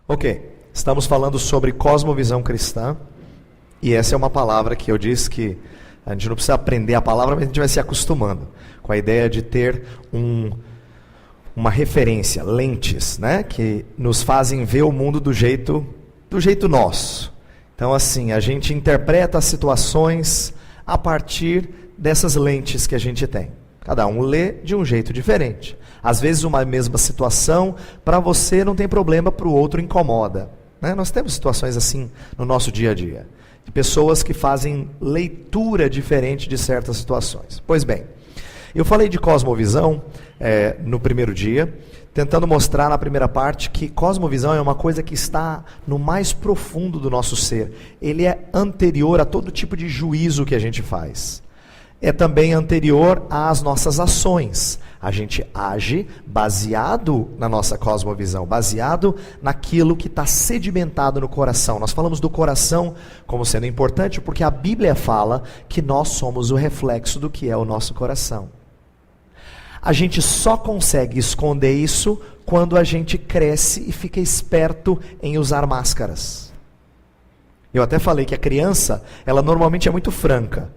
Ok, estamos falando sobre cosmovisão cristã, e essa é uma palavra que eu disse que a gente não precisa aprender a palavra, mas a gente vai se acostumando com a ideia de ter uma referência, lentes, né, que nos fazem ver o mundo do jeito nosso. Então, assim, a gente interpreta as situações a partir dessas lentes que a gente tem. Cada um lê de um jeito diferente. Às vezes uma mesma situação, para você não tem problema, para o outro incomoda. Né? Nós temos situações assim no nosso dia a dia. De pessoas que fazem leitura diferente de certas situações. Pois bem, eu falei de cosmovisão no primeiro dia, tentando mostrar na primeira parte que cosmovisão é uma coisa que está no mais profundo do nosso ser. Ele é anterior a todo tipo de juízo que a gente faz. É também anterior às nossas ações. A gente age baseado na nossa cosmovisão, baseado naquilo que está sedimentado no coração. Nós falamos do coração como sendo importante porque a Bíblia fala que nós somos o reflexo do que é o nosso coração. A gente só consegue esconder isso quando a gente cresce e fica esperto em usar máscaras. Eu até falei que a criança, ela normalmente é muito franca.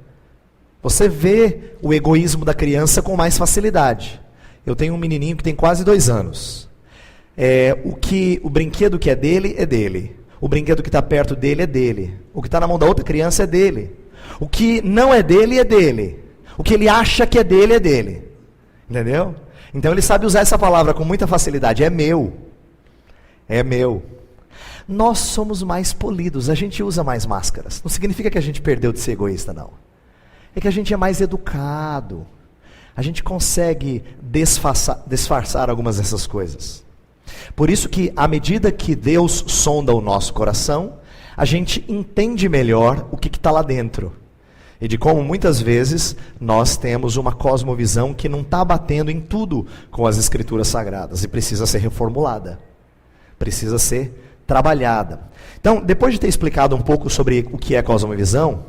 Você vê o egoísmo da criança com mais facilidade. Eu tenho um menininho que tem quase 2 anos. O brinquedo que é dele. O brinquedo que está perto dele é dele. O que está na mão da outra criança é dele. O que não é dele é dele. O que ele acha que é dele. Entendeu? Então ele sabe usar essa palavra com muita facilidade. É meu. É meu. Nós somos mais polidos. A gente usa mais máscaras. Não significa que a gente perdeu de ser egoísta, não. É que a gente é mais educado. A gente consegue disfarçar algumas dessas coisas. Por isso que, à medida que Deus sonda o nosso coração, a gente entende melhor o que está lá dentro. E de como muitas vezes nós temos uma cosmovisão que não está batendo em tudo com as Escrituras Sagradas. E precisa ser reformulada. Precisa ser trabalhada. Então, depois de ter explicado um pouco sobre o que é cosmovisão,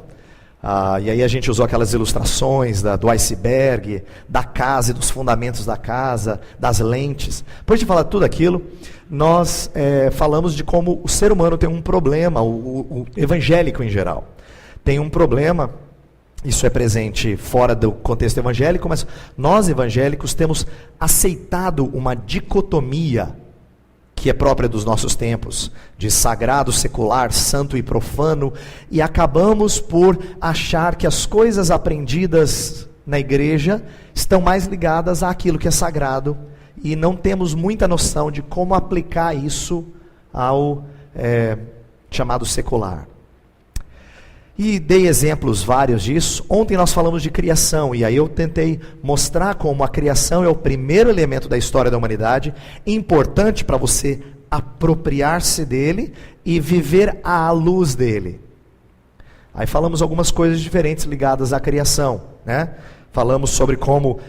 e aí a gente usou aquelas ilustrações do iceberg, da casa e dos fundamentos da casa, das lentes. Depois de falar tudo aquilo, nós falamos de como o ser humano tem um problema, o evangélico em geral. Tem um problema, isso é presente fora do contexto evangélico, mas nós evangélicos temos aceitado uma dicotomia que é própria dos nossos tempos, de sagrado, secular, santo e profano, e acabamos por achar que as coisas aprendidas na igreja estão mais ligadas àquilo que é sagrado, e não temos muita noção de como aplicar isso ao chamado secular. E dei exemplos vários disso. Ontem nós falamos de criação, e aí eu tentei mostrar como a criação é o primeiro elemento da história da humanidade, importante para você apropriar-se dele e viver à luz dele. Aí falamos algumas coisas diferentes ligadas à criação, né? Falamos sobre como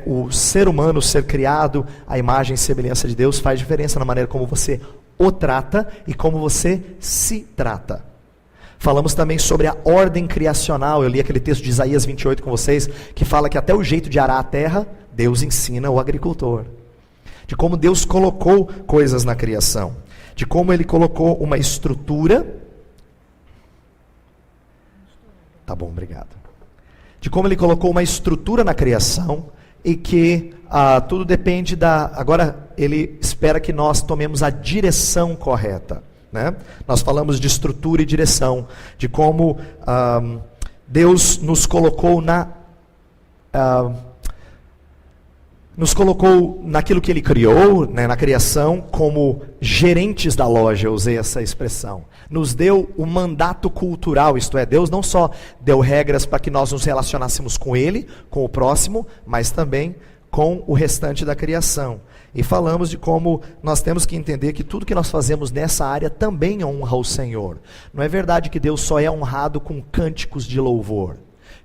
o ser humano ser criado à imagem e semelhança de Deus faz diferença na maneira como você o trata e como você se trata. Falamos também sobre a ordem criacional. Eu li aquele texto de Isaías 28 com vocês, que fala que até o jeito de arar a terra, Deus ensina o agricultor. De como Deus colocou coisas na criação. De como Ele colocou uma estrutura. Tá bom, obrigado. De como Ele colocou uma estrutura na criação e que tudo depende Agora, Ele espera que nós tomemos a direção correta. Né? Nós falamos de estrutura e direção, de como Deus nos colocou naquilo que Ele criou, né, na criação, como gerentes da loja, eu usei essa expressão. Nos deu o mandato cultural, isto é, Deus não só deu regras para que nós nos relacionássemos com Ele, com o próximo, mas também com o restante da criação. E falamos de como nós temos que entender que tudo que nós fazemos nessa área também honra o Senhor. Não é verdade que Deus só é honrado com cânticos de louvor.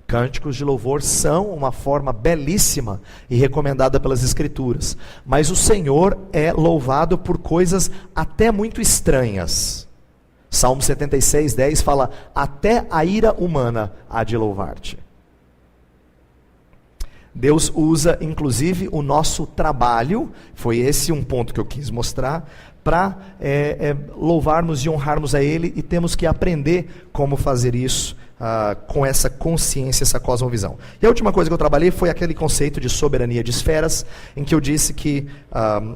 Cânticos de louvor são uma forma belíssima e recomendada pelas Escrituras. Mas o Senhor é louvado por coisas até muito estranhas. Salmo 76, 10 fala: até a ira humana há de louvar-te. Deus usa, inclusive, o nosso trabalho, foi esse um ponto que eu quis mostrar, para louvarmos e honrarmos a Ele, e temos que aprender como fazer isso com essa consciência, essa cosmovisão. E a última coisa que eu trabalhei foi aquele conceito de soberania de esferas, em que eu disse que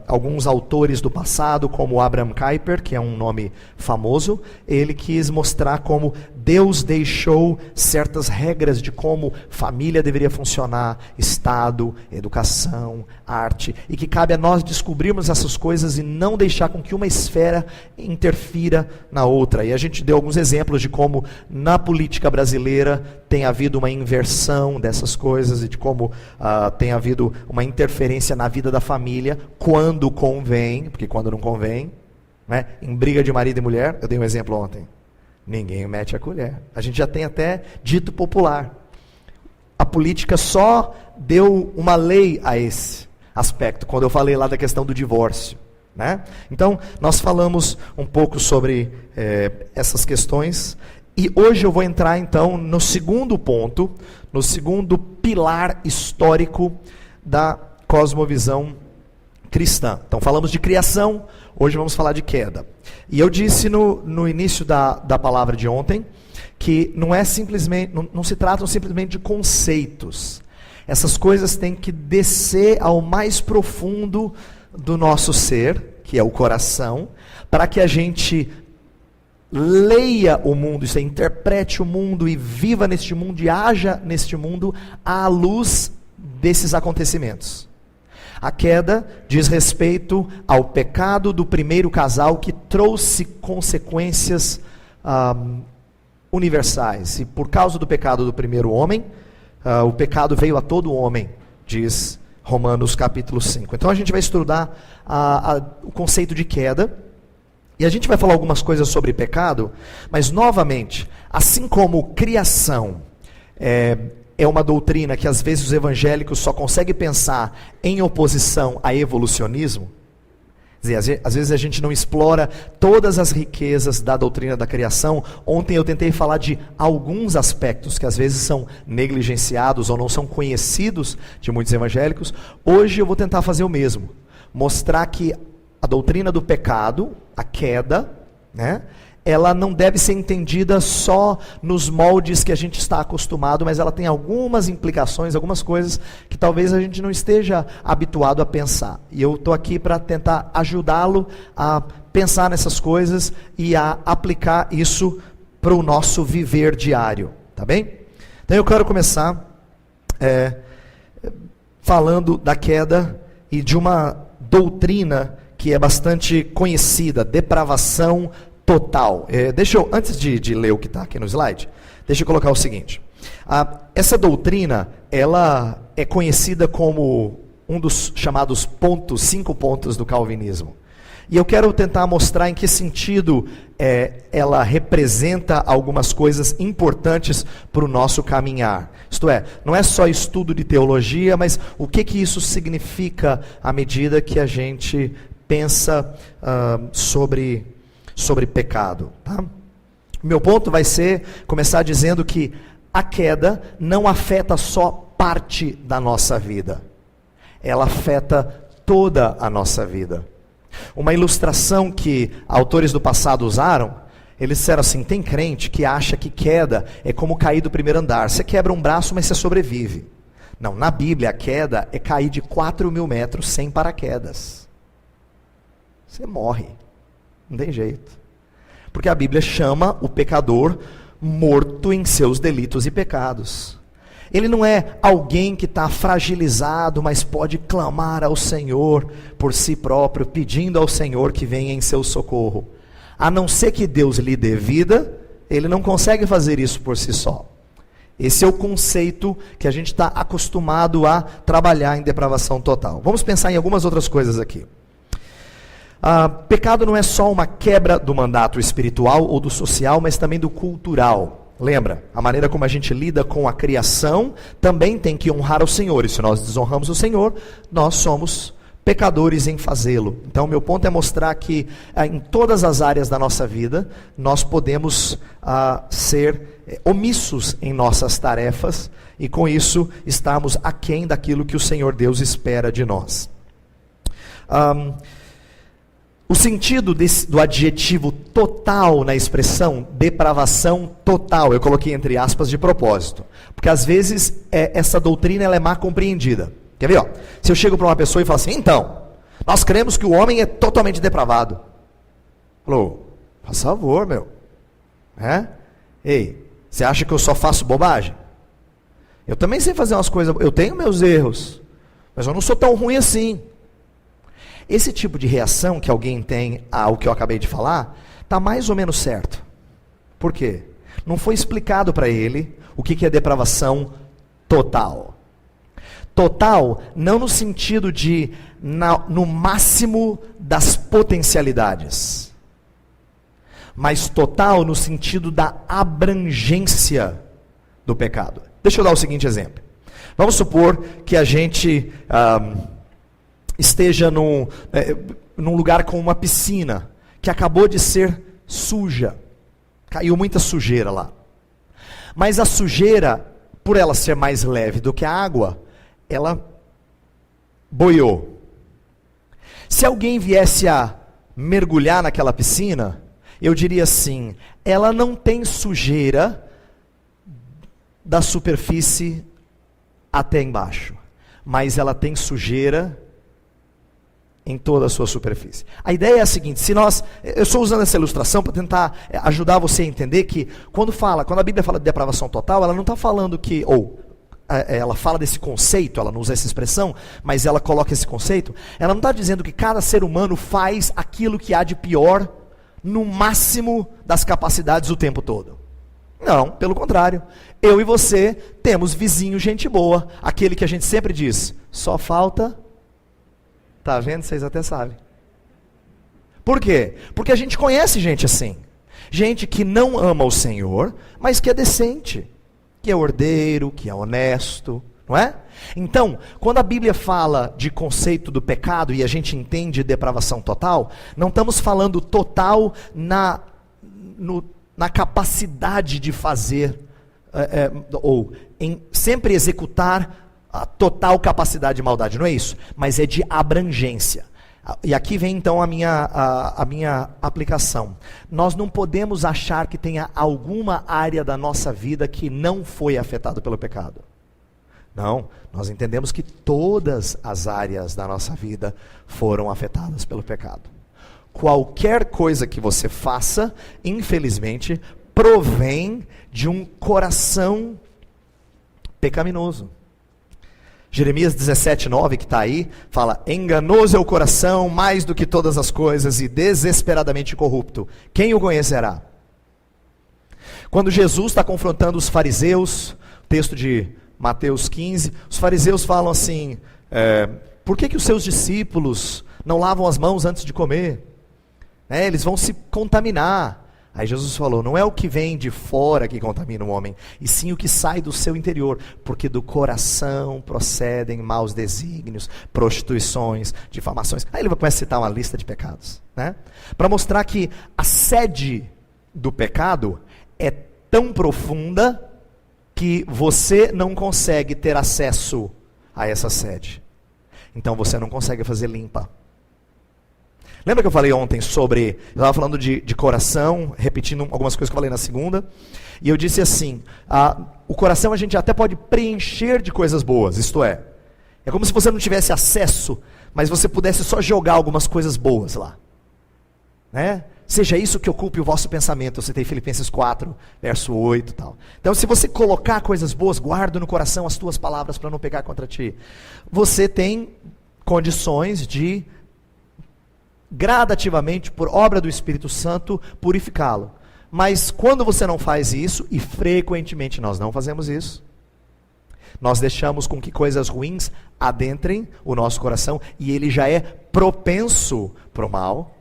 alguns autores do passado, como Abraham Kuyper, que é um nome famoso, ele quis mostrar como Deus deixou certas regras de como família deveria funcionar, Estado, educação, arte, e que cabe a nós descobrirmos essas coisas e não deixar com que uma esfera interfira na outra. E a gente deu alguns exemplos de como na política brasileira tem havido uma inversão dessas coisas, e de como tem havido uma interferência na vida da família, quando convém, porque quando não convém, né, em briga de marido e mulher, eu dei um exemplo ontem, ninguém mete a colher. A gente já tem até dito popular. A política só deu uma lei a esse aspecto, quando eu falei lá da questão do divórcio, né? Então, nós falamos um pouco sobre essas questões, e hoje eu vou entrar então no segundo ponto, no segundo pilar histórico da cosmovisão cristã. Então falamos de criação, hoje vamos falar de queda. E eu disse no início da palavra de ontem, que não se tratam simplesmente de conceitos. Essas coisas têm que descer ao mais profundo do nosso ser, que é o coração, para que a gente leia o mundo, isso é, interprete o mundo e viva neste mundo e haja neste mundo à luz desses acontecimentos. A queda diz respeito ao pecado do primeiro casal, que trouxe consequências universais. E por causa do pecado do primeiro homem, o pecado veio a todo homem, diz Romanos capítulo 5. Então a gente vai estudar o conceito de queda, e a gente vai falar algumas coisas sobre pecado, mas novamente, assim como criação é uma doutrina que às vezes os evangélicos só conseguem pensar em oposição a evolucionismo, quer dizer, às vezes a gente não explora todas as riquezas da doutrina da criação. Ontem eu tentei falar de alguns aspectos que às vezes são negligenciados ou não são conhecidos de muitos evangélicos. Hoje eu vou tentar fazer o mesmo, mostrar que a doutrina do pecado, a queda, né, ela não deve ser entendida só nos moldes que a gente está acostumado, mas ela tem algumas implicações, algumas coisas que talvez a gente não esteja habituado a pensar. E eu estou aqui para tentar ajudá-lo a pensar nessas coisas e a aplicar isso para o nosso viver diário, tá bem? Então eu quero começar falando da queda e de uma doutrina que é bastante conhecida, depravação total. Antes de ler o que está aqui no slide, deixa eu colocar o seguinte. Essa doutrina, ela é conhecida como um dos chamados 5 pontos do calvinismo. E eu quero tentar mostrar em que sentido ela representa algumas coisas importantes para o nosso caminhar. Isto é, não é só estudo de teologia, mas o que isso significa à medida que a gente pensa sobre pecado. Tá? O meu ponto vai ser começar dizendo que a queda não afeta só parte da nossa vida. Ela afeta toda a nossa vida. Uma ilustração que autores do passado usaram, eles disseram assim: tem crente que acha que queda é como cair do primeiro andar. Você quebra um braço, mas você sobrevive. Não, na Bíblia a queda é cair de 4.000 metros sem paraquedas. Você morre, não tem jeito. Porque a Bíblia chama o pecador morto em seus delitos e pecados. Ele não é alguém que está fragilizado, mas pode clamar ao Senhor por si próprio, pedindo ao Senhor que venha em seu socorro. A não ser que Deus lhe dê vida, ele não consegue fazer isso por si só. Esse é o conceito que a gente está acostumado a trabalhar em depravação total. Vamos pensar em algumas outras coisas aqui. Pecado não é só uma quebra do mandato espiritual ou do social, mas também do cultural. Lembra, a maneira como a gente lida com a criação também tem que honrar o Senhor. E se nós desonramos o Senhor, nós somos pecadores em fazê-lo. Então, meu ponto é mostrar que em todas as áreas da nossa vida, nós podemos ser omissos em nossas tarefas e com isso estarmos aquém daquilo que o Senhor Deus espera de nós. O sentido do adjetivo total na expressão depravação total, eu coloquei entre aspas de propósito, porque às vezes essa doutrina ela é mal compreendida. Quer ver? Ó? Se eu chego para uma pessoa e falo assim, então, nós cremos que o homem é totalmente depravado. Falou, por favor, meu. Ei, você acha que eu só faço bobagem? Eu também sei fazer umas coisas, eu tenho meus erros, mas eu não sou tão ruim assim. Esse tipo de reação que alguém tem ao que eu acabei de falar, está mais ou menos certo. Por quê? Não foi explicado para ele o que é depravação total. Total, não no sentido de no máximo das potencialidades, mas total no sentido da abrangência do pecado. Deixa eu dar o seguinte exemplo. Vamos supor que a gente esteja num lugar com uma piscina que acabou de ser suja. Caiu muita sujeira lá. Mas a sujeira, por ela ser mais leve do que a água, ela boiou. Se alguém viesse a mergulhar naquela piscina, eu diria assim, ela não tem sujeira da superfície até embaixo, mas ela tem sujeira em toda a sua superfície. A ideia é a seguinte, eu estou usando essa ilustração para tentar ajudar você a entender que quando a Bíblia fala de depravação total, ela não está falando que, ela fala desse conceito, ela não usa essa expressão, mas ela coloca esse conceito, ela não está dizendo que cada ser humano faz aquilo que há de pior no máximo das capacidades o tempo todo. Não, pelo contrário. Eu e você temos vizinho gente boa, aquele que a gente sempre diz, só falta... Tá vendo? Vocês até sabem. Por quê? Porque a gente conhece gente assim. Gente que não ama o Senhor, mas que é decente, que é ordeiro, que é honesto, não é? Então, quando a Bíblia fala de conceito do pecado e a gente entende depravação total, não estamos falando total na capacidade de fazer, ou em sempre executar a total capacidade de maldade, não é isso, mas é de abrangência. E aqui vem então a minha aplicação. Nós não podemos achar que tenha alguma área da nossa vida que não foi afetada pelo pecado. Não, nós entendemos que todas as áreas da nossa vida foram afetadas pelo pecado. Qualquer coisa que você faça, infelizmente, provém de um coração pecaminoso. Jeremias 17:9, que está aí, fala, enganoso é o coração mais do que todas as coisas e desesperadamente corrupto. Quem o conhecerá? Quando Jesus está confrontando os fariseus, texto de Mateus 15, os fariseus falam assim, por que os seus discípulos não lavam as mãos antes de comer? Eles vão se contaminar. Aí Jesus falou, não é o que vem de fora que contamina o homem, e sim o que sai do seu interior, porque do coração procedem maus desígnios, prostituições, difamações. Aí ele vai começar a citar uma lista de pecados, né? Para mostrar que a sede do pecado é tão profunda que você não consegue ter acesso a essa sede. Então você não consegue fazer limpa. Lembra que eu falei ontem sobre, eu estava falando de coração, repetindo algumas coisas que eu falei na segunda, e eu disse assim, o coração a gente até pode preencher de coisas boas, isto é como se você não tivesse acesso, mas você pudesse só jogar algumas coisas boas lá, né? Seja isso que ocupe o vosso pensamento, eu citei Filipenses 4, verso 8 e tal. Então se você colocar coisas boas, guarda no coração as tuas palavras para não pecar contra ti, você tem condições de gradativamente, por obra do Espírito Santo, purificá-lo. Mas quando você não faz isso, e frequentemente nós não fazemos isso, nós deixamos com que coisas ruins adentrem o nosso coração, e ele já é propenso para o mal.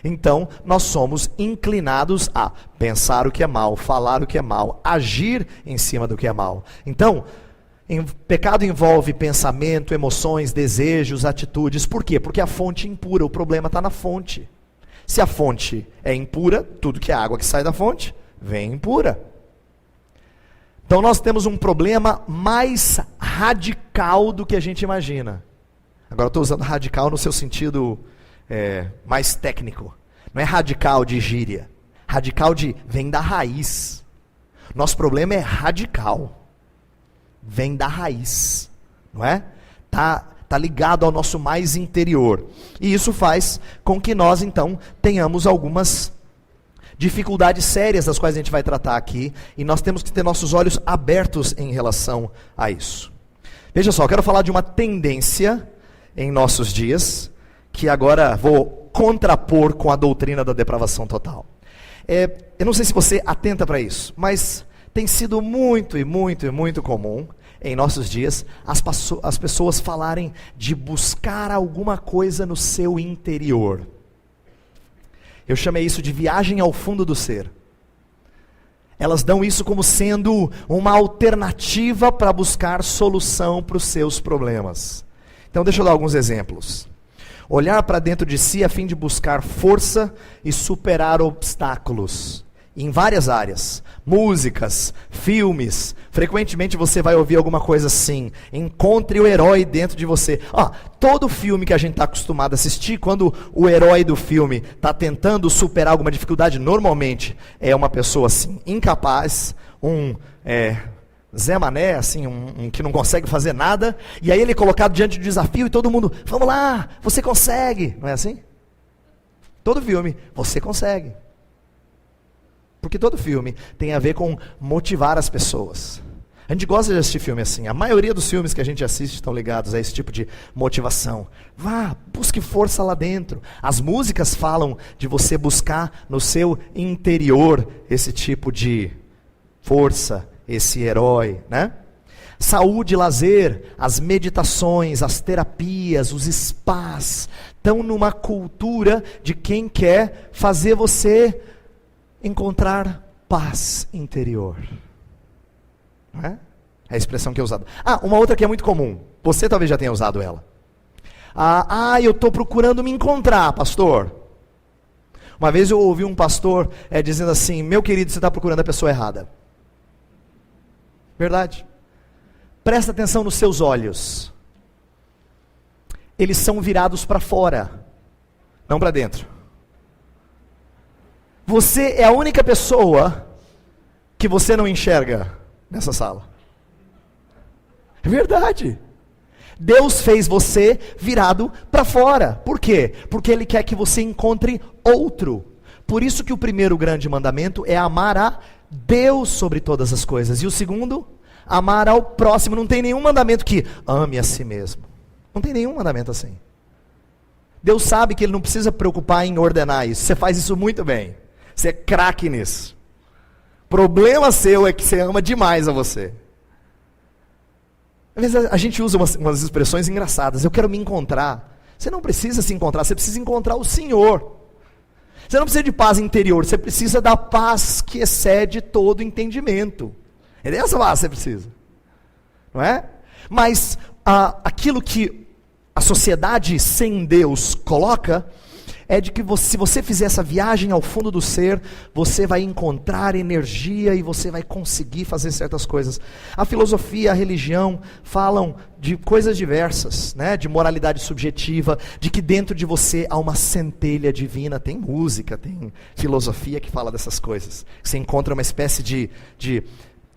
Então, nós somos inclinados a pensar o que é mal, falar o que é mal, agir em cima do que é mal. Então, pecado envolve pensamento, emoções, desejos, atitudes. Por quê? Porque a fonte é impura, o problema está na fonte. Se a fonte é impura, tudo que é água que sai da fonte, vem impura. Então nós temos um problema mais radical do que a gente imagina. Agora eu estou usando radical no seu sentido mais técnico. Não é radical de gíria. Radical vem da raiz. Nosso problema é radical. Vem da raiz. Não é? Tá ligado ao nosso mais interior. E isso faz com que nós, então, tenhamos algumas dificuldades sérias das quais a gente vai tratar aqui. E nós temos que ter nossos olhos abertos em relação a isso. Veja só, eu quero falar de uma tendência em nossos dias, que agora vou contrapor com a doutrina da depravação total. Eu não sei se você atenta para isso, mas tem sido muito comum em nossos dias as pessoas falarem de buscar alguma coisa no seu interior. Eu chamei isso de viagem ao fundo do ser. Elas dão isso como sendo uma alternativa para buscar solução para os seus problemas. Então deixa eu dar alguns exemplos. Olhar para dentro de si a fim de buscar força e superar obstáculos. Em várias áreas. Músicas, filmes. Frequentemente você vai ouvir alguma coisa assim. Encontre o herói dentro de você. Todo filme que a gente está acostumado a assistir, quando o herói do filme está tentando superar alguma dificuldade, normalmente é uma pessoa assim, incapaz, Zé Mané, assim, um que não consegue fazer nada, e aí ele é colocado diante do desafio e todo mundo, vamos lá, você consegue, não é assim? Todo filme, você consegue. Porque todo filme tem a ver com motivar as pessoas. A gente gosta de assistir filme assim, a maioria dos filmes que a gente assiste estão ligados a esse tipo de motivação. Vá, busque força lá dentro. As músicas falam de você buscar no seu interior esse tipo de força, esse herói, né? Saúde, lazer, as meditações, as terapias, os spas, estão numa cultura de quem quer fazer você encontrar paz interior. Não é? É a expressão que é usada. Uma outra que é muito comum, você talvez já tenha usado ela. Eu estou procurando me encontrar, pastor. Uma vez eu ouvi um pastor dizendo assim, meu querido, você está procurando a pessoa errada. Verdade. Presta atenção nos seus olhos. Eles são virados para fora, não para dentro. Você é a única pessoa que você não enxerga nessa sala. É verdade. Deus fez você virado para fora. Por quê? Porque Ele quer que você encontre outro. Por isso que o primeiro grande mandamento é amar a Deus sobre todas as coisas. E o segundo, amar ao próximo. Não tem nenhum mandamento que ame a si mesmo. Não tem nenhum mandamento assim. Deus sabe que Ele não precisa preocupar em ordenar isso. Você faz isso muito bem. Você é craque nisso. Problema seu é que você ama demais a você. Às vezes a gente usa umas expressões engraçadas. Eu quero me encontrar. Você não precisa se encontrar, você precisa encontrar o Senhor. Você não precisa de paz interior, você precisa da paz que excede todo entendimento. É dessa paz que você precisa. Não é? Mas aquilo que a sociedade sem Deus coloca é de que se você fizer essa viagem ao fundo do ser, você vai encontrar energia e você vai conseguir fazer certas coisas. A filosofia, a religião falam de coisas diversas, né? De moralidade subjetiva, de que dentro de você há uma centelha divina. Tem música, tem filosofia que fala dessas coisas. Você encontra uma espécie de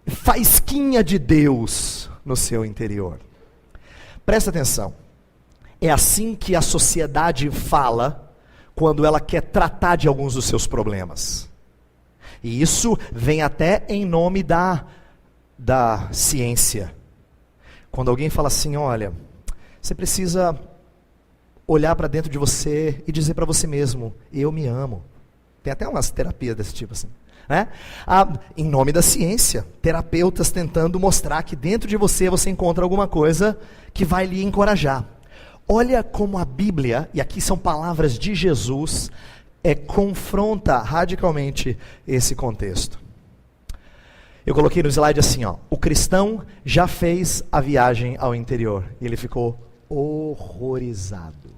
faísquinha de Deus no seu interior. Presta atenção. É assim que a sociedade fala quando ela quer tratar de alguns dos seus problemas. E isso vem até em nome da ciência. Quando alguém fala assim, olha, você precisa olhar para dentro de você e dizer para você mesmo, eu me amo. Tem até umas terapias desse tipo assim. Né? Em nome da ciência, terapeutas tentando mostrar que dentro de você encontra alguma coisa que vai lhe encorajar. Olha como a Bíblia, e aqui são palavras de Jesus, confronta radicalmente esse contexto. Eu coloquei no slide assim, o cristão já fez a viagem ao interior, e ele ficou horrorizado.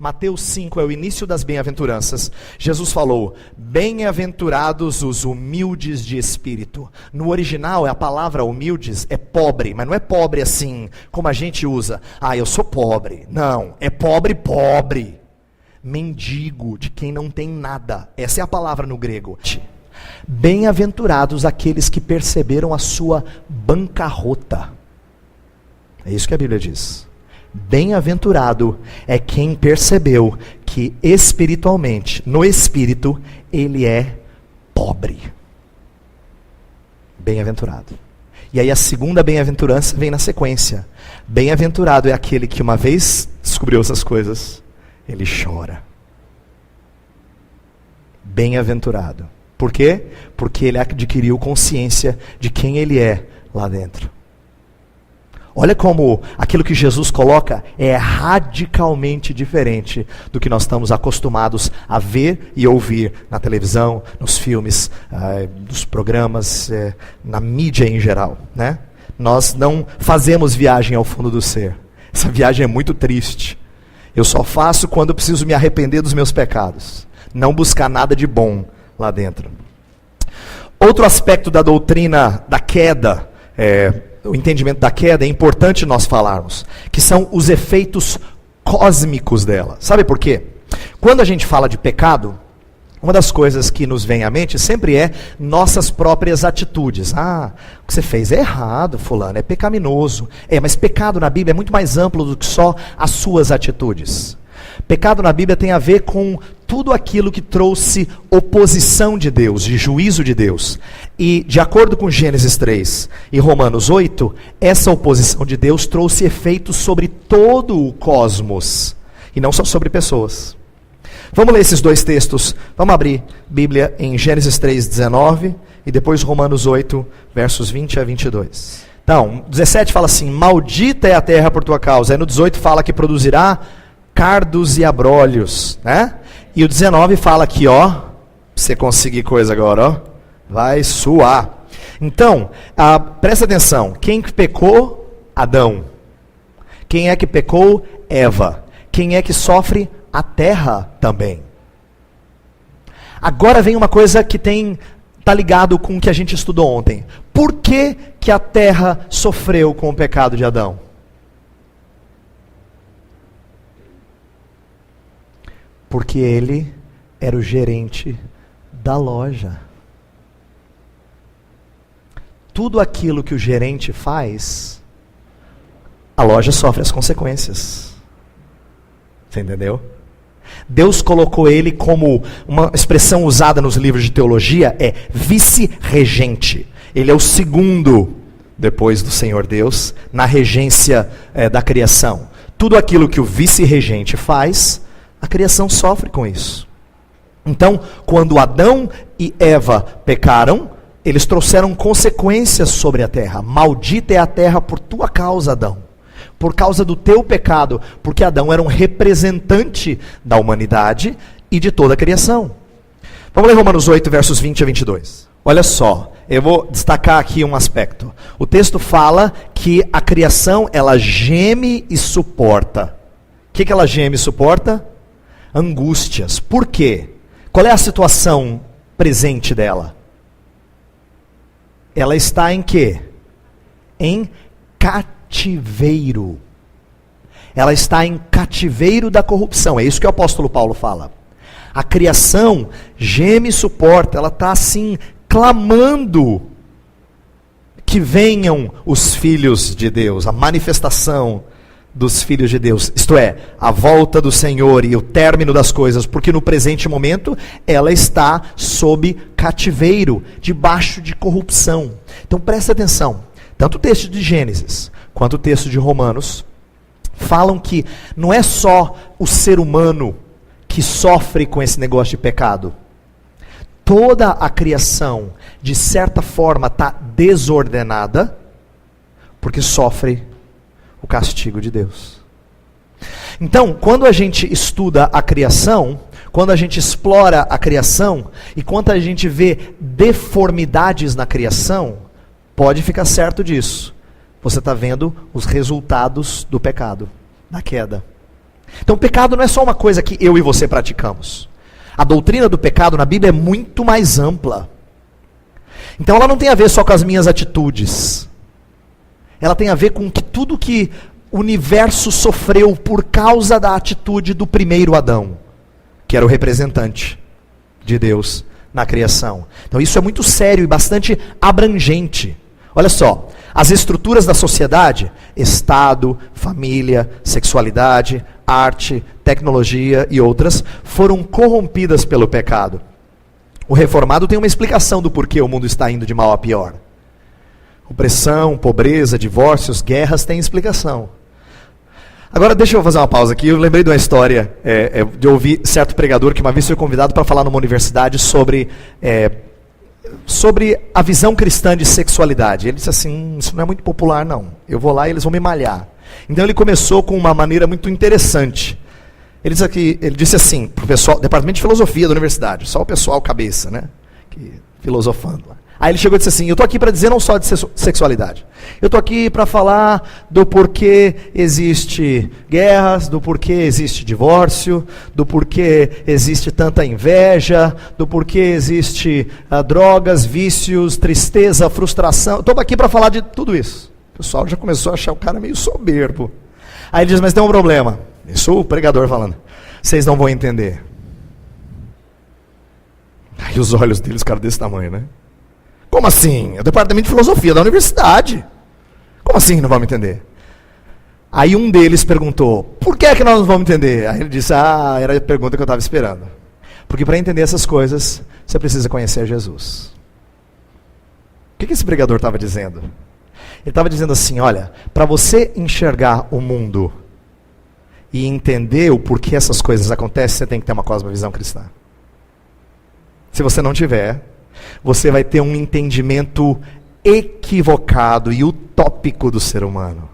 Mateus 5 é o início das bem-aventuranças. Jesus falou: bem-aventurados os humildes de espírito. No original, a palavra humildes é pobre, mas não é pobre assim, como a gente usa. Ah, eu sou pobre. Não, é pobre, pobre. Mendigo, de quem não tem nada. Essa é a palavra no grego. Bem-aventurados aqueles que perceberam a sua bancarrota. É isso que a Bíblia diz. Bem-aventurado é quem percebeu que espiritualmente, no espírito, ele é pobre. Bem-aventurado. E aí a segunda bem-aventurança vem na sequência. Bem-aventurado é aquele que uma vez descobriu essas coisas, ele chora. Bem-aventurado. Por quê? Porque ele adquiriu consciência de quem ele é lá dentro. Olha como aquilo que Jesus coloca é radicalmente diferente do que nós estamos acostumados a ver e ouvir na televisão, nos filmes, nos programas, na mídia em geral, né? Nós não fazemos viagem ao fundo do ser. Essa viagem é muito triste. Eu só faço quando eu preciso me arrepender dos meus pecados. Não buscar nada de bom lá dentro. Outro aspecto da doutrina da queda, o entendimento da queda, é importante nós falarmos, que são os efeitos cósmicos dela. Sabe por quê? Quando a gente fala de pecado, uma das coisas que nos vem à mente sempre é nossas próprias atitudes. Ah, o que você fez é errado, fulano, é pecaminoso. Mas pecado na Bíblia é muito mais amplo do que só as suas atitudes. Pecado na Bíblia tem a ver com tudo aquilo que trouxe oposição de Deus, de juízo de Deus. E de acordo com Gênesis 3 e Romanos 8, essa oposição de Deus trouxe efeitos sobre todo o cosmos, e não só sobre pessoas. Vamos ler esses dois textos. Vamos abrir Bíblia em Gênesis 3:19 e depois Romanos 8, versos 20 a 22. Então, 17 fala assim: maldita é a terra por tua causa. Aí no 18 fala que produzirá cardos e abrolhos, né? E o 19 fala aqui, ó, pra você conseguir coisa agora, ó, vai suar. Então, presta atenção, quem que pecou? Tá Quem é que pecou? Eva. Quem é que sofre? A terra também. Agora vem uma coisa que tá ligado com o que a gente estudou ontem. Por que que a terra sofreu com o pecado de Adão? Porque ele era o gerente da loja. Tudo aquilo que o gerente faz, a loja sofre as consequências. Você entendeu? Deus colocou ele como, uma expressão usada nos livros de teologia, é vice-regente. Ele é o segundo, depois do Senhor Deus, na regência da criação. Tudo aquilo que o vice-regente faz, a criação sofre com isso. Então, quando Adão e Eva pecaram, eles trouxeram consequências sobre a terra. Maldita é a terra por tua causa, Adão. Por causa do teu pecado. Porque Adão era um representante da humanidade e de toda a criação. Vamos ler Romanos 8, versos 20 a 22. Olha só, eu vou destacar aqui um aspecto. O texto fala que a criação, ela geme e suporta. O que ela geme e suporta? Angústias. Por quê? Qual é a situação presente dela? Ela está em quê? Em cativeiro. Ela está em cativeiro da corrupção. É isso que o apóstolo Paulo fala. A criação geme e suporta. Ela está assim, clamando que venham os filhos de Deus, a manifestação dos filhos de Deus, isto é, a volta do Senhor e o término das coisas, porque no presente momento ela está sob cativeiro, debaixo de corrupção. Então presta atenção, tanto o texto de Gênesis quanto o texto de Romanos falam que não é só o ser humano que sofre com esse negócio de pecado. Toda a criação, de certa forma, está desordenada, porque sofre o castigo de Deus. Então, quando a gente estuda a criação, quando a gente explora a criação, e quando a gente vê deformidades na criação, pode ficar certo disso. Você está vendo os resultados do pecado, da queda. Então, o pecado não é só uma coisa que eu e você praticamos. A doutrina do pecado na Bíblia é muito mais ampla. Então, ela não tem a ver só com as minhas atitudes. Ela tem a ver com tudo que o universo sofreu por causa da atitude do primeiro Adão, que era o representante de Deus na criação. Então, isso é muito sério e bastante abrangente. Olha só, as estruturas da sociedade, Estado, família, sexualidade, arte, tecnologia e outras, foram corrompidas pelo pecado. O reformado tem uma explicação do porquê o mundo está indo de mal a pior. Opressão, pobreza, divórcios, guerras têm explicação. Agora deixa eu fazer uma pausa aqui. Eu lembrei de uma história de ouvir certo pregador que uma vez foi convidado para falar numa universidade sobre a visão cristã de sexualidade. Ele disse assim, isso não é muito popular não, eu vou lá e eles vão me malhar. Então ele começou com uma maneira muito interessante. Ele disse assim, para o pessoal, departamento de filosofia da universidade, só o pessoal cabeça, né, filosofando lá. Aí ele chegou e disse assim, eu estou aqui para dizer não só de sexualidade, eu estou aqui para falar do porquê existe guerras, do porquê existe divórcio, do porquê existe tanta inveja, do porquê existe drogas, vícios, tristeza, frustração. Estou aqui para falar de tudo isso. O pessoal já começou a achar o cara meio soberbo. Aí ele diz, mas tem um problema. Isso o pregador falando. Vocês não vão entender. Aí os olhos deles ficaram desse tamanho, né? Como assim? É o departamento de filosofia da universidade. Como assim não vamos entender? Aí um deles perguntou, por que é que nós não vamos entender? Aí ele disse, era a pergunta que eu estava esperando. Porque para entender essas coisas, você precisa conhecer Jesus. O que esse pregador estava dizendo? Ele estava dizendo assim, olha, para você enxergar o mundo e entender o porquê essas coisas acontecem, você tem que ter uma cosmovisão cristã. Se você não tiver, você vai ter um entendimento equivocado e utópico do ser humano.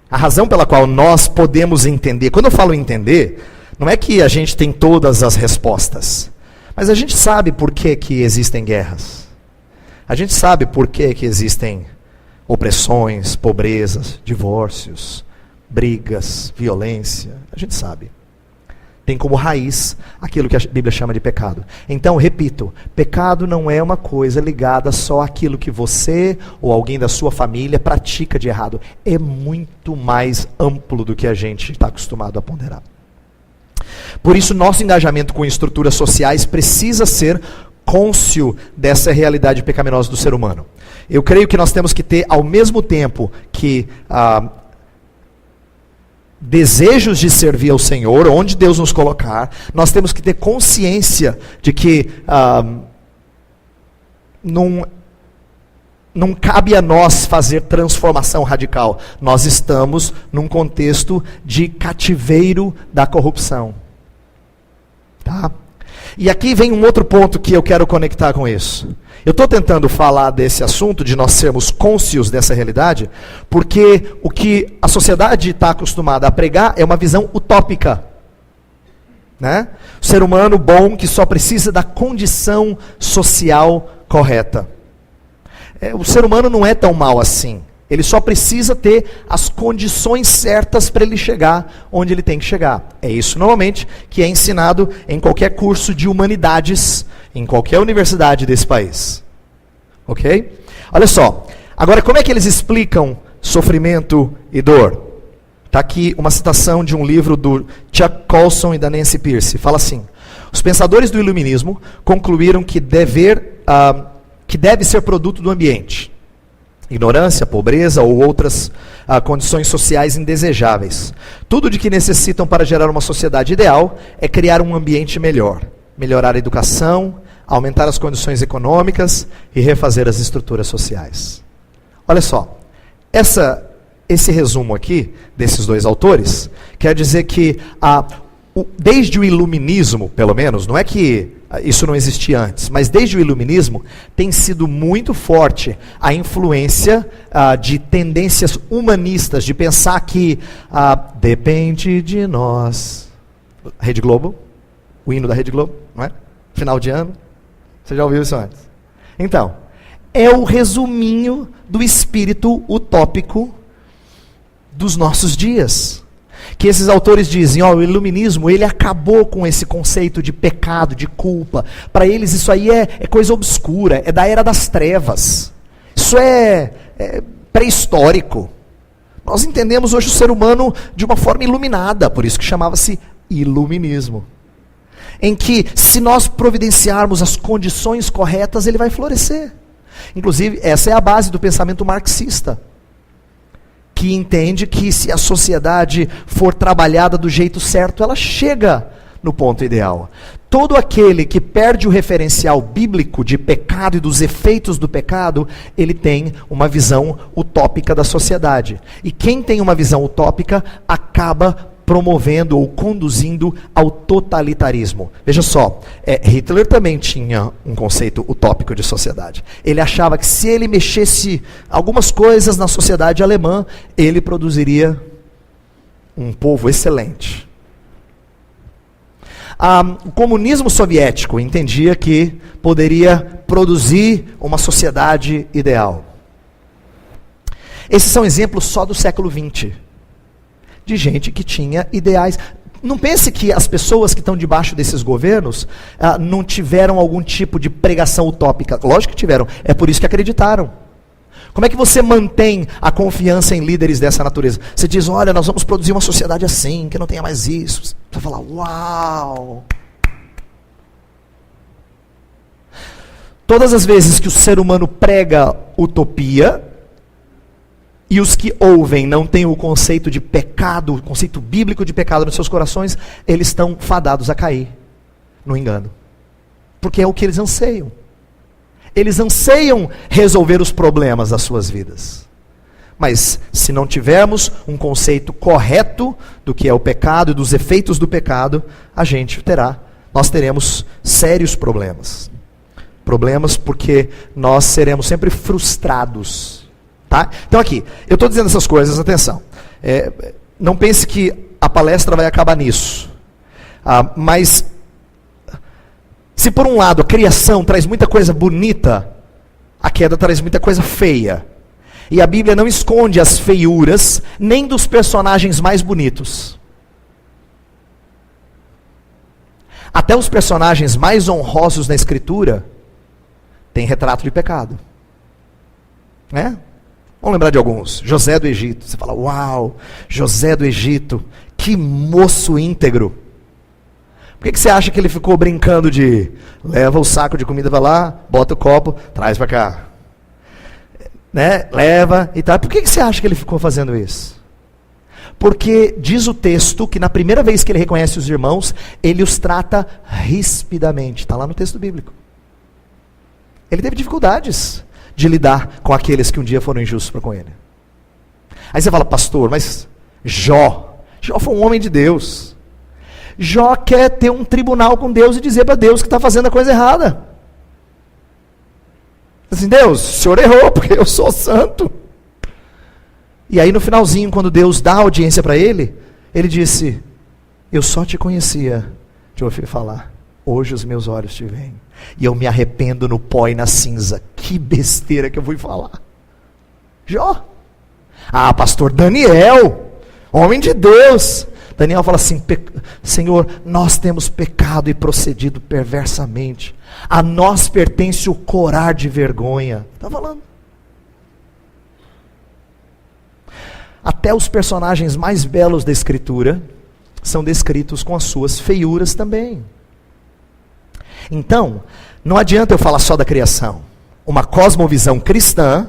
A razão pela qual nós podemos entender, quando eu falo entender, não é que a gente tem todas as respostas, mas a gente sabe por que existem guerras. A gente sabe por que existem opressões, pobrezas, divórcios, brigas, violência. A gente sabe. Tem como raiz aquilo que a Bíblia chama de pecado. Então, repito, pecado não é uma coisa ligada só àquilo que você ou alguém da sua família pratica de errado. É muito mais amplo do que a gente está acostumado a ponderar. Por isso, nosso engajamento com estruturas sociais precisa ser cônscio dessa realidade pecaminosa do ser humano. Eu creio que nós temos que ter, ao mesmo tempo que desejos de servir ao Senhor, onde Deus nos colocar, nós temos que ter consciência de que não cabe a nós fazer transformação radical. Nós estamos num contexto de cativeiro da corrupção. Tá? E aqui vem um outro ponto que eu quero conectar com isso. Eu estou tentando falar desse assunto, de nós sermos cônscios dessa realidade, porque o que a sociedade está acostumada a pregar é uma visão utópica. Né? O ser humano bom que só precisa da condição social correta. O ser humano não é tão mau assim. Ele só precisa ter as condições certas para ele chegar onde ele tem que chegar. É isso normalmente que é ensinado em qualquer curso de humanidades, em qualquer universidade desse país. Ok? Olha só, agora como é que eles explicam sofrimento e dor? Está aqui uma citação de um livro do Chuck Colson e da Nancy Pearce. Fala assim, os pensadores do iluminismo concluíram que deve ser produto do ambiente. Ignorância, pobreza ou outras condições sociais indesejáveis. Tudo de que necessitam para gerar uma sociedade ideal é criar um ambiente melhor, melhorar a educação, aumentar as condições econômicas e refazer as estruturas sociais. Olha só, esse resumo aqui, desses dois autores, quer dizer que desde o iluminismo, pelo menos, não é que isso não existia antes, mas desde o iluminismo tem sido muito forte a influência de tendências humanistas, de pensar que depende de nós. Rede Globo, o hino da Rede Globo, não é? Final de ano, você já ouviu isso antes? Então, é o resuminho do espírito utópico dos nossos dias. Que esses autores dizem, o iluminismo, ele acabou com esse conceito de pecado, de culpa. Para eles isso aí é coisa obscura, é da era das trevas. Isso é pré-histórico. Nós entendemos hoje o ser humano de uma forma iluminada, por isso que chamava-se iluminismo. Em que, se nós providenciarmos as condições corretas, ele vai florescer. Inclusive, essa é a base do pensamento marxista, que entende que se a sociedade for trabalhada do jeito certo, ela chega no ponto ideal. Todo aquele que perde o referencial bíblico de pecado e dos efeitos do pecado, ele tem uma visão utópica da sociedade. E quem tem uma visão utópica acaba promovendo ou conduzindo ao totalitarismo. Veja só, Hitler também tinha um conceito utópico de sociedade. Ele achava que se ele mexesse algumas coisas na sociedade alemã, ele produziria um povo excelente. O comunismo soviético entendia que poderia produzir uma sociedade ideal. Esses são exemplos só do século XX. De gente que tinha ideais. Não pense que as pessoas que estão debaixo desses governos não tiveram algum tipo de pregação utópica. Lógico que tiveram, é por isso que acreditaram. Como é que você mantém a confiança em líderes dessa natureza? Você diz, olha, nós vamos produzir uma sociedade assim, que não tenha mais isso. Você fala, uau! Todas as vezes que o ser humano prega utopia, e os que ouvem não têm o conceito de pecado, o conceito bíblico de pecado nos seus corações, eles estão fadados a cair no engano. Porque é o que eles anseiam. Eles anseiam resolver os problemas das suas vidas. Mas se não tivermos um conceito correto do que é o pecado e dos efeitos do pecado, nós teremos sérios problemas. Problemas porque nós seremos sempre frustrados. Tá? Então aqui, eu estou dizendo essas coisas, atenção, não pense que a palestra vai acabar nisso, mas se por um lado a criação traz muita coisa bonita, a queda traz muita coisa feia, e a Bíblia não esconde as feiuras, nem dos personagens mais bonitos. Até os personagens mais honrosos na Escritura têm retrato de pecado, né? Vamos lembrar de alguns. José do Egito. Você fala, uau, José do Egito, que moço íntegro. Por que você acha que ele ficou brincando de leva o saco de comida, vai lá, bota o copo, traz para cá. Né? Leva e tal. Por que você acha que ele ficou fazendo isso? Porque diz o texto que na primeira vez que ele reconhece os irmãos, ele os trata rispidamente. Está lá no texto bíblico. Ele teve dificuldades de lidar com aqueles que um dia foram injustos para com ele. Aí você fala, pastor, mas Jó foi um homem de Deus. Jó quer ter um tribunal com Deus e dizer para Deus que está fazendo a coisa errada. Assim, Deus, o senhor errou, porque eu sou santo. E aí no finalzinho, quando Deus dá audiência para ele, ele disse, eu só te conhecia de ouvir falar, hoje os meus olhos te veem. E eu me arrependo no pó e na cinza. Que besteira que eu fui falar. Jó. Pastor Daniel, homem de Deus. Daniel fala assim, Senhor, nós temos pecado e procedido perversamente. A nós pertence o corar de vergonha. Está falando. Até os personagens mais belos da Escritura são descritos com as suas feiuras também. Então, não adianta eu falar só da criação. Uma cosmovisão cristã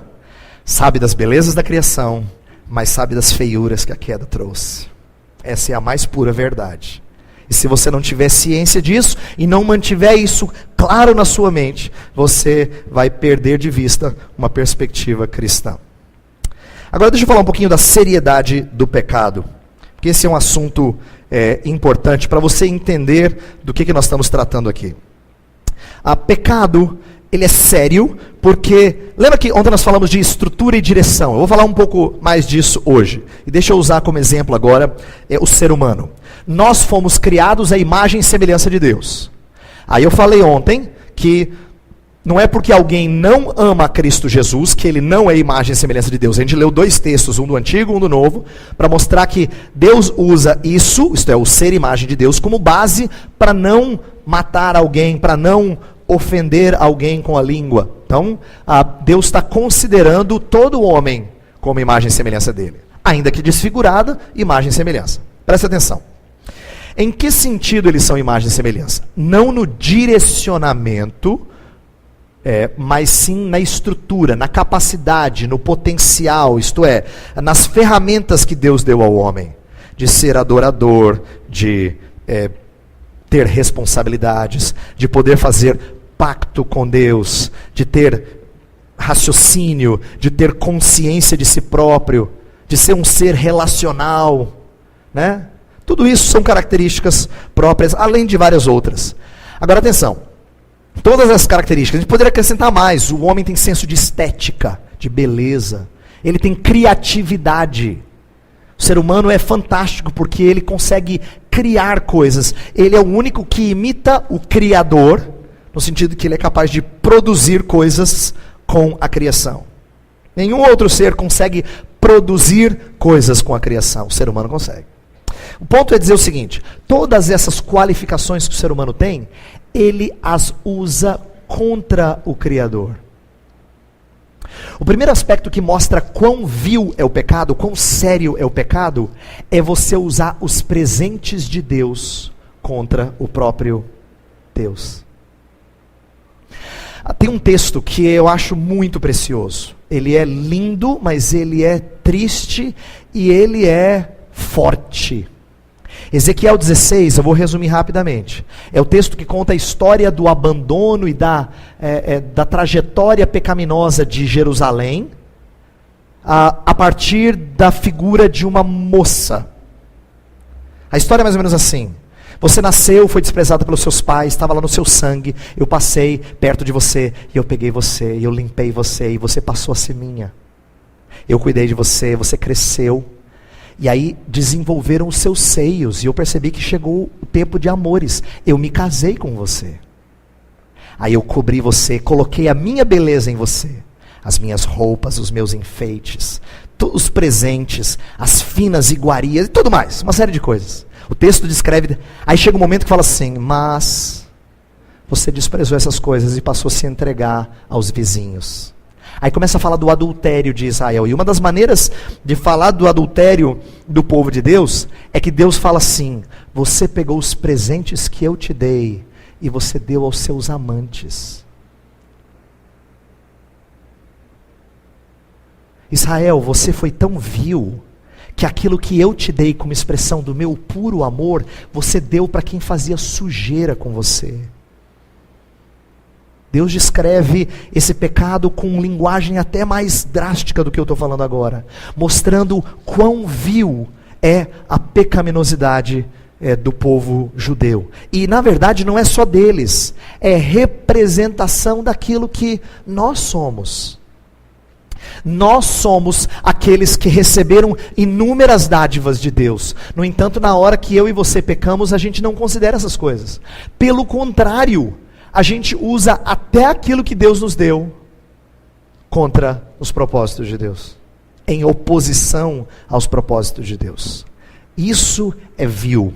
sabe das belezas da criação, mas sabe das feiuras que a queda trouxe. Essa é a mais pura verdade. E se você não tiver ciência disso e não mantiver isso claro na sua mente, você vai perder de vista uma perspectiva cristã. Agora deixa eu falar um pouquinho da seriedade do pecado, porque esse é um assunto importante para você entender do que nós estamos tratando aqui. Pecado, ele é sério, porque, lembra que ontem nós falamos de estrutura e direção, eu vou falar um pouco mais disso hoje, e deixa eu usar como exemplo agora, o ser humano. Nós fomos criados à imagem e semelhança de Deus. Aí eu falei ontem que Não é porque alguém não ama Cristo Jesus que ele não é imagem e semelhança de Deus. A gente leu 2 textos, um do Antigo e um do Novo, para mostrar que Deus usa isso, isto é, o ser imagem de Deus, como base para não matar alguém, para não ofender alguém com a língua. Então, Deus está considerando todo homem como imagem e semelhança dele. Ainda que desfigurada, imagem e semelhança. Presta atenção. Em que sentido eles são imagem e semelhança? Não no direcionamento, mas sim na estrutura, na capacidade, no potencial, isto é, nas ferramentas que Deus deu ao homem, de ser adorador, de ter responsabilidades, de poder fazer pacto com Deus, de ter raciocínio, de ter consciência de si próprio, de ser um ser relacional, né? Tudo isso são características próprias, além de várias outras. Agora atenção, todas essas características, a gente poderia acrescentar mais. O homem tem senso de estética, de beleza, ele tem criatividade. O ser humano é fantástico porque ele consegue criar coisas. Ele é o único que imita o Criador, no sentido que ele é capaz de produzir coisas com a criação. Nenhum outro ser consegue produzir coisas com a criação. O ser humano consegue. O ponto é dizer o seguinte: todas essas qualificações que o ser humano tem, ele as usa contra o Criador. O primeiro aspecto que mostra quão vil é o pecado, quão sério é o pecado, é você usar os presentes de Deus contra o próprio Deus. Tem um texto que eu acho muito precioso. Ele é lindo, mas ele é triste e ele é forte. Ezequiel 16, eu vou resumir rapidamente. É o texto que conta a história do abandono e da trajetória pecaminosa de Jerusalém, a partir da figura de uma moça. A história é mais ou menos assim: você nasceu, foi desprezado pelos seus pais, estava lá no seu sangue, eu passei perto de você, e eu peguei você, e eu limpei você, e você passou a ser minha. Eu cuidei de você, você cresceu, e aí desenvolveram os seus seios, e eu percebi que chegou o tempo de amores. Eu me casei com você. Aí eu cobri você, coloquei a minha beleza em você, as minhas roupas, os meus enfeites, os presentes, as finas iguarias e tudo mais, uma série de coisas. O texto descreve, aí chega um momento que fala assim: mas você desprezou essas coisas e passou a se entregar aos vizinhos. Aí começa a falar do adultério de Israel. E uma das maneiras de falar do adultério do povo de Deus é que Deus fala assim: você pegou os presentes que eu te dei e você deu aos seus amantes. Israel, você foi tão vil que aquilo que eu te dei como expressão do meu puro amor, você deu para quem fazia sujeira com você. Deus descreve esse pecado com linguagem até mais drástica do que eu estou falando agora, mostrando quão vil é a pecaminosidade do povo judeu. E na verdade não é só deles, é representação daquilo que nós somos. Nós somos aqueles que receberam inúmeras dádivas de Deus. No entanto, na hora que eu e você pecamos, a gente não considera essas coisas. Pelo contrário, a gente usa até aquilo que Deus nos deu contra os propósitos de Deus, em oposição aos propósitos de Deus. Isso é vil.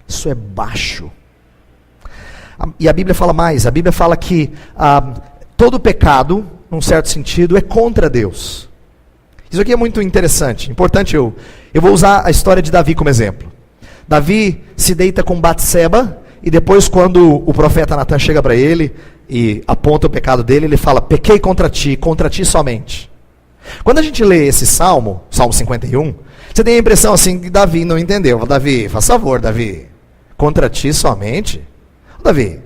Isso é baixo. E a Bíblia fala mais. A Bíblia fala que todo pecado, num certo sentido, é contra Deus. Isso aqui é muito interessante, importante. Eu vou usar a história de Davi como exemplo. Davi se deita com Batseba, e depois quando o profeta Natan chega para ele e aponta o pecado dele, ele fala: pequei contra ti somente. Quando a gente lê esse Salmo 51, você tem a impressão assim que Davi não entendeu. Davi, faz favor, Davi, contra ti somente? Davi,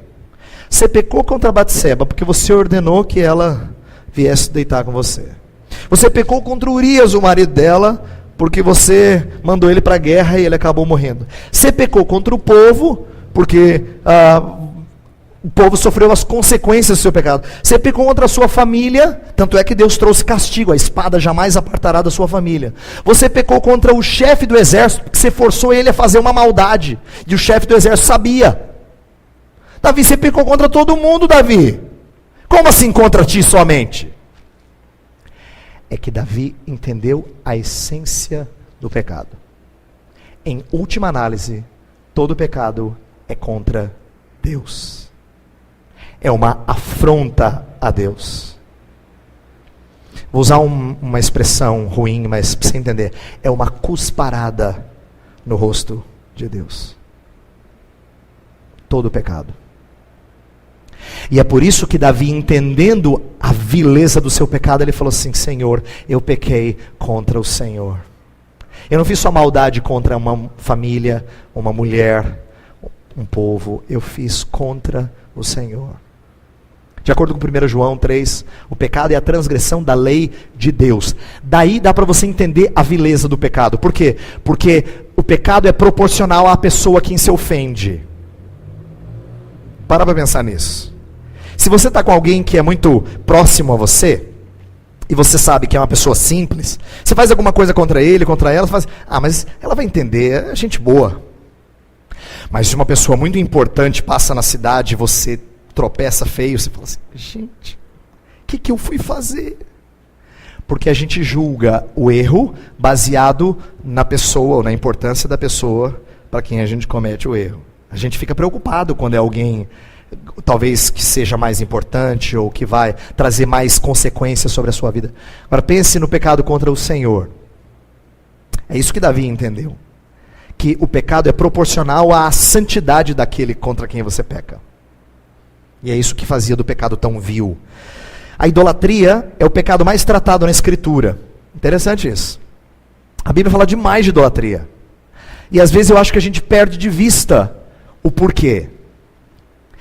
você pecou contra Batseba porque você ordenou que ela viesse deitar com você. Você pecou contra Urias, o marido dela, porque você mandou ele para a guerra e ele acabou morrendo. Você pecou contra o povo, porque o povo sofreu as consequências do seu pecado. Você pecou contra a sua família, tanto é que Deus trouxe castigo: a espada jamais apartará da sua família. Você pecou contra o chefe do exército, porque você forçou ele a fazer uma maldade, e o chefe do exército sabia. Davi, você pecou contra todo mundo, Davi. Como assim contra ti somente? É que Davi entendeu a essência do pecado. Em última análise, todo pecado é contra Deus. É uma afronta a Deus. Vou usar uma expressão ruim, mas para você entender. É uma cusparada no rosto de Deus. Todo pecado. E é por isso que Davi, entendendo a vileza do seu pecado, ele falou assim: Senhor, eu pequei contra o Senhor. Eu não fiz só maldade contra uma família, uma mulher, um povo. Eu fiz contra o Senhor. De acordo com 1 João 3, o pecado é a transgressão da lei de Deus. Daí dá para você entender a vileza do pecado. Por quê? Porque o pecado é proporcional à pessoa a quem se ofende. Para pensar nisso. Se você está com alguém que é muito próximo a você, e você sabe que é uma pessoa simples, você faz alguma coisa contra ele, contra ela, você faz, mas ela vai entender, é gente boa. Mas se uma pessoa muito importante passa na cidade e você tropeça feio, você fala assim: gente, o que eu fui fazer? Porque a gente julga o erro baseado na pessoa, ou na importância da pessoa para quem a gente comete o erro. A gente fica preocupado quando é alguém, talvez que seja mais importante, ou que vai trazer mais consequências sobre a sua vida. Agora pense no pecado contra o Senhor. É isso que Davi entendeu. Que o pecado é proporcional à santidade daquele contra quem você peca. E é isso que fazia do pecado tão vil. A idolatria é o pecado mais tratado na Escritura. Interessante isso. A Bíblia fala demais de idolatria. E às vezes eu acho que a gente perde de vista o porquê.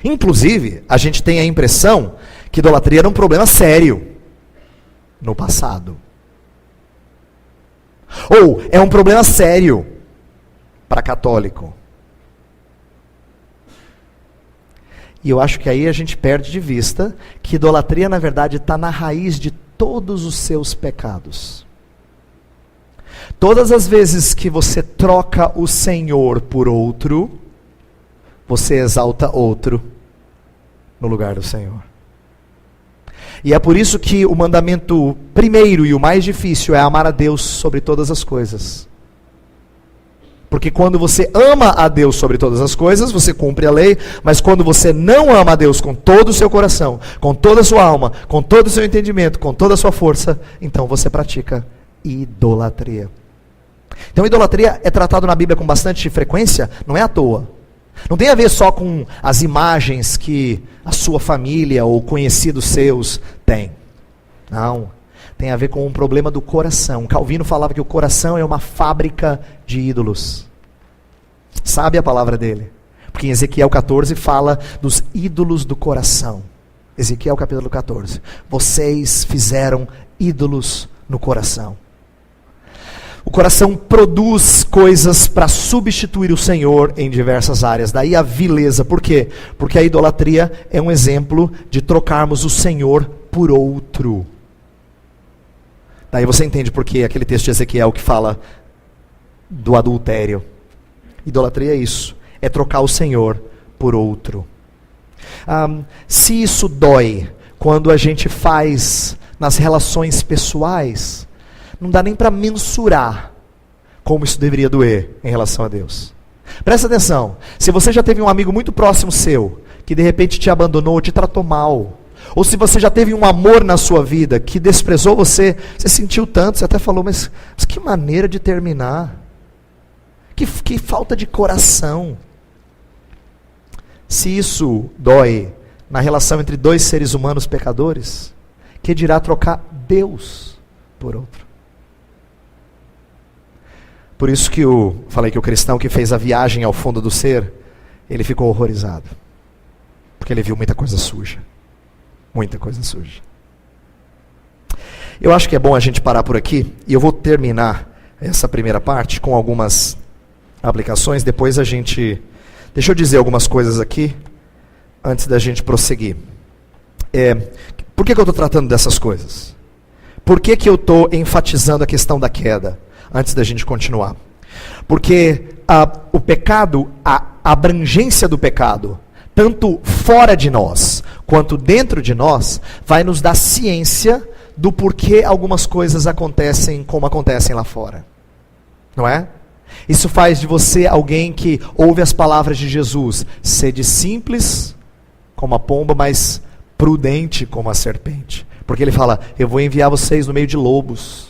Inclusive, a gente tem a impressão que idolatria era um problema sério no passado. Ou é um problema sério para católico. E eu acho que aí a gente perde de vista que idolatria, na verdade, está na raiz de todos os seus pecados. Todas as vezes que você troca o Senhor por outro, você exalta outro no lugar do Senhor. E é por isso que o mandamento primeiro e o mais difícil é amar a Deus sobre todas as coisas. Porque quando você ama a Deus sobre todas as coisas, você cumpre a lei, mas quando você não ama a Deus com todo o seu coração, com toda a sua alma, com todo o seu entendimento, com toda a sua força, então você pratica idolatria. Então idolatria é tratado na Bíblia com bastante frequência, não é à toa. Não tem a ver só com as imagens que a sua família ou conhecidos seus têm. Não. Tem a ver com um problema do coração. Calvino falava que o coração é uma fábrica de ídolos. Sabe a palavra dele? Porque em Ezequiel 14 fala dos ídolos do coração. Ezequiel capítulo 14. Vocês fizeram ídolos no coração. O coração produz coisas para substituir o Senhor em diversas áreas. Daí a vileza. Por quê? Porque a idolatria é um exemplo de trocarmos o Senhor por outro. Daí você entende por que aquele texto de Ezequiel que fala do adultério. Idolatria é isso. É trocar o Senhor por outro. Se isso dói quando a gente faz nas relações pessoais, não dá nem para mensurar como isso deveria doer em relação a Deus. Presta atenção. Se você já teve um amigo muito próximo seu, que de repente te abandonou, te tratou mal, ou se você já teve um amor na sua vida que desprezou você, você sentiu tanto, você até falou, mas que maneira de terminar. Que falta de coração. Se isso dói na relação entre dois seres humanos pecadores, que dirá trocar Deus por outro. Por isso que falei que o cristão que fez a viagem ao fundo do ser, ele ficou horrorizado. Porque ele viu muita coisa suja. Muita coisa suja. Eu acho que é bom a gente parar por aqui, e eu vou terminar essa primeira parte com algumas aplicações, depois a gente... Deixa eu dizer algumas coisas aqui, antes da gente prosseguir. Por que eu estou tratando dessas coisas? Por que eu estou enfatizando a questão da queda, antes da gente continuar? Porque o pecado, a abrangência do pecado, tanto fora de nós, quanto dentro de nós, vai nos dar ciência do porquê algumas coisas acontecem como acontecem lá fora. Não é? Isso faz de você alguém que ouve as palavras de Jesus. Sede simples como a pomba, mas prudente como a serpente. Porque ele fala, eu vou enviar vocês no meio de lobos.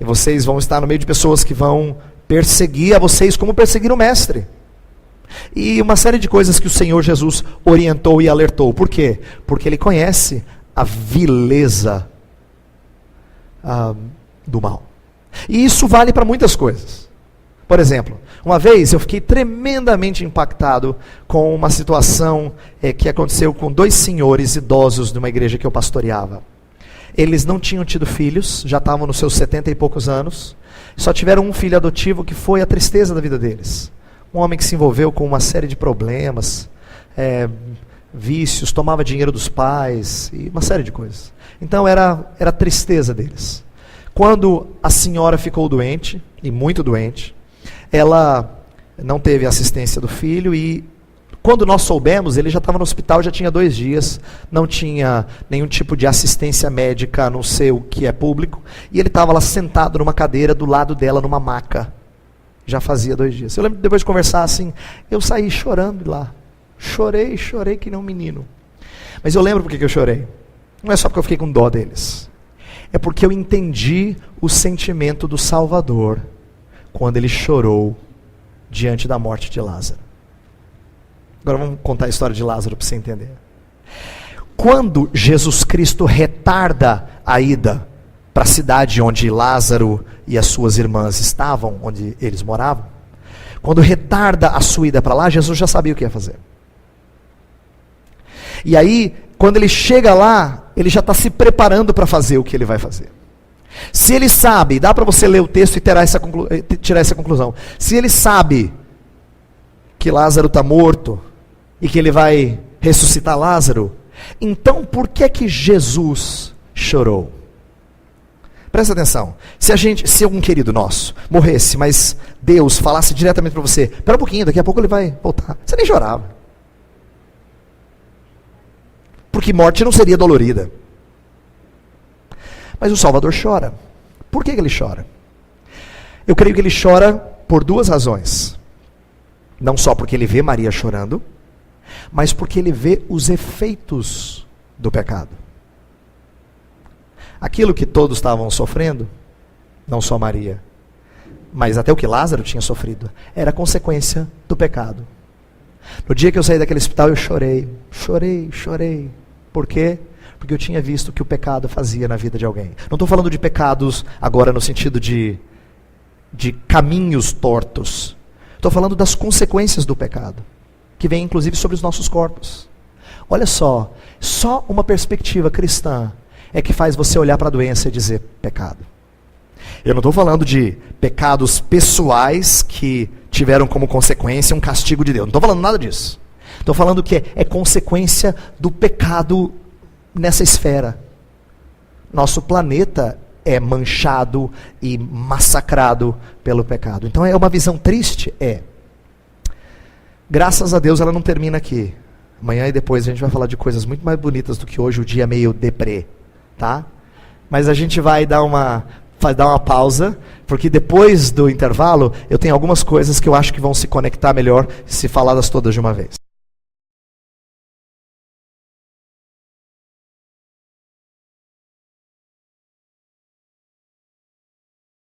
E vocês vão estar no meio de pessoas que vão perseguir a vocês como perseguir o mestre. E uma série de coisas que o Senhor Jesus orientou e alertou. Por quê? Porque ele conhece a vileza do mal. E isso vale para muitas coisas. Por exemplo, uma vez eu fiquei tremendamente impactado com uma situação que aconteceu com 2 senhores idosos de uma igreja que eu pastoreava. Eles não tinham tido filhos, já estavam nos seus 70 e poucos anos, só tiveram um filho adotivo que foi a tristeza da vida deles. Um homem que se envolveu com uma série de problemas, vícios, tomava dinheiro dos pais, e uma série de coisas. Então era a tristeza deles. Quando a senhora ficou doente, e muito doente, ela não teve assistência do filho, e quando nós soubemos, ele já estava no hospital, já tinha 2 dias, não tinha nenhum tipo de assistência médica, a não ser o que é público, e ele estava lá sentado numa cadeira, do lado dela, numa maca. Já fazia 2 dias. Eu lembro, depois de conversar assim, eu saí chorando de lá. Chorei que nem um menino. Mas eu lembro por que eu chorei. Não é só porque eu fiquei com dó deles. É porque eu entendi o sentimento do Salvador quando ele chorou diante da morte de Lázaro. Agora vamos contar a história de Lázaro para você entender. Quando Jesus Cristo retarda a ida para a cidade onde Lázaro e as suas irmãs estavam, onde eles moravam, quando retarda a sua ida para lá, Jesus já sabia o que ia fazer. E aí, quando ele chega lá, ele já está se preparando para fazer o que ele vai fazer. Se ele sabe, dá para você ler o texto e tirar essa conclusão. Se ele sabe que Lázaro está morto e que ele vai ressuscitar Lázaro, então por que Jesus chorou? Presta atenção. Se algum querido nosso morresse, mas Deus falasse diretamente para você, espera um pouquinho, daqui a pouco ele vai voltar, você nem chorava. Porque morte não seria dolorida. Mas o Salvador chora. Por que ele chora? Eu creio que ele chora por 2 razões. Não só porque ele vê Maria chorando, mas porque ele vê os efeitos do pecado. Aquilo que todos estavam sofrendo, não só Maria, mas até o que Lázaro tinha sofrido, era consequência do pecado. No dia que eu saí daquele hospital, eu chorei. Por quê? Porque eu tinha visto o que o pecado fazia na vida de alguém. Não estou falando de pecados agora no sentido de caminhos tortos. Estou falando das consequências do pecado, que vem inclusive sobre os nossos corpos. Olha só uma perspectiva cristã é que faz você olhar para a doença e dizer pecado. Eu não estou falando de pecados pessoais que tiveram como consequência um castigo de Deus. Não estou falando nada disso. Estou falando que é consequência do pecado nessa esfera. Nosso planeta é manchado e massacrado pelo pecado. Então é uma visão triste? É. Graças a Deus ela não termina aqui. Amanhã e depois a gente vai falar de coisas muito mais bonitas do que hoje, o dia meio deprê. Tá? Mas a gente vai dar uma pausa, porque depois do intervalo eu tenho algumas coisas que eu acho que vão se conectar melhor se faladas todas de uma vez.